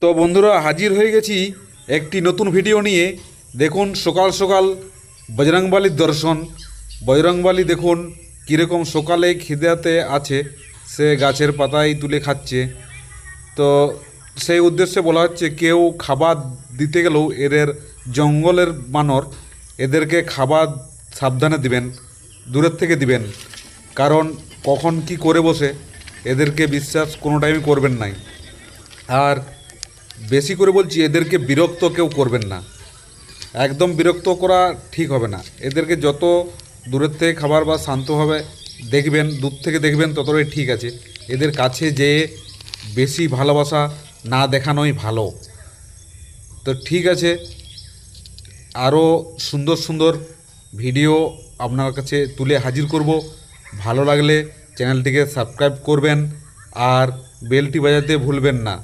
তো বন্ধুরা হাজির হয়ে গেছি একটি নতুন ভিডিও নিয়ে। দেখুন সকাল সকাল বজরংবলীর দর্শন। বজরংবলী দেখুন কীরকম সকালে খিদেতে আছে, সে গাছের পাতাই তুলে খাচ্ছে। তো সেই উদ্দেশ্যে বলা হচ্ছে কেউ খাবার দিতে গেলেও এদের জঙ্গলের বানর, এদেরকে খাবার সাবধানে দিবেন, দূরের থেকে দিবেন, কারণ কখন কি করে বসে এদেরকে বিশ্বাস কোনো টাইমই করবেন নাই। আর বেশি করে বলছি, এদেরকে বিরক্ত কেউ করবেন না, একদম বিরক্ত করা ঠিক হবে না। এদেরকে যত দূরের থেকে খাবার বা শান্তভাবে দেখবেন, দূর থেকে দেখবেন, ততটাই ঠিক আছে। এদের কাছে যেয়ে বেশি ভালোবাসা না দেখানোই ভালো। তো ঠিক আছে, আরও সুন্দর সুন্দর ভিডিও আপনার কাছে তুলে হাজির করব। ভালো লাগলে চ্যানেলটিকে সাবস্ক্রাইব করবেন আর বেলটি বাজাতে ভুলবেন না।